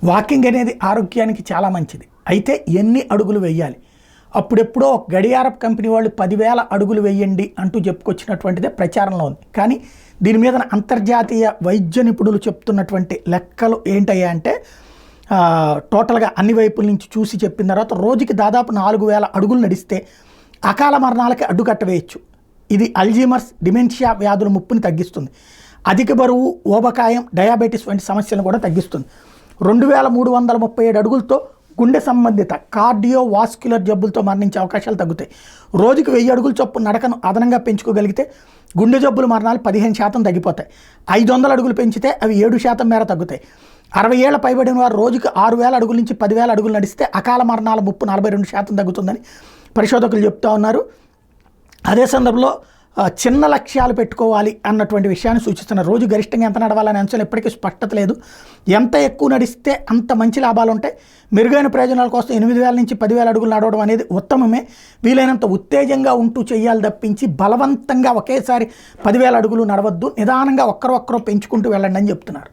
Walking అనేది ఆరోగ్యానికి చాలా మంచిది. అయితే ఎన్ని అడుగులు వేయాలి? అప్పుడెప్పుడో గడియారపు కంపెనీ వాళ్ళు 10,000 అడుగులు వేయండి అంటూ చెప్పుకొచ్చినటువంటిదే ప్రచారంలో ఉంది. కానీ దీని మీద అంతర్జాతీయ వైద్య నిపుణులు చెప్తున్నటువంటి లెక్కలు ఏంటయ్యా అంటే టోటల్గా అన్ని వైపుల నుంచి చూసి చెప్పిన తర్వాత రోజుకి దాదాపు 4,000 అడుగులు నడిస్తే అకాల మరణాలకి అడ్డుకట్ట వేయచ్చు. ఇది అల్జీమర్స్, డిమెన్షియా వ్యాధుల ముప్పుని తగ్గిస్తుంది. అధిక బరువు, ఊబకాయం, డయాబెటీస్ వంటి సమస్యలను కూడా తగ్గిస్తుంది. 2,337 అడుగులతో గుండె సంబంధిత కార్డియోవాస్క్యులర్ జబ్బులతో మరణించే అవకాశాలు తగ్గుతాయి. రోజుకి 1000 అడుగుల చొప్పున నడకను అదనంగా పెంచుకోగలిగితే గుండె జబ్బుల మరణాలు 15% తగ్గిపోతాయి. 500 అడుగులు పెంచితే అవి 7% మేర తగ్గుతాయి. 60 ఏళ్ల పైబడిన వారు రోజుకి 6,000 అడుగుల నుంచి 10,000 అడుగులు నడిస్తే అకాల మరణాల ముప్పు 42% తగ్గుతుందని పరిశోధకులు చెప్తా ఉన్నారు. అదే సందర్భంలో చిన్న లక్ష్యాలు పెట్టుకోవాలి అన్నటువంటి విషయాన్ని సూచిస్తున్నారు. రోజు గరిష్టంగా ఎంత నడవాలనే అంశం ఎప్పటికీ స్పష్టత లేదు. ఎంత ఎక్కువ నడిస్తే అంత మంచి లాభాలు ఉంటాయి. మెరుగైన ప్రయోజనాల కోసం 8,000 నుంచి 10,000 అడుగులు నడవడం అనేది ఉత్తమమే. వీలైనంత ఉత్తేజంగా ఉంటూ చేయాలి తప్పించి బలవంతంగా ఒకేసారి 10,000 అడుగులు నడవద్దు. నిదానంగా ఒక్కరొక్కరో పెంచుకుంటూ వెళ్ళండి అని చెప్తున్నారు.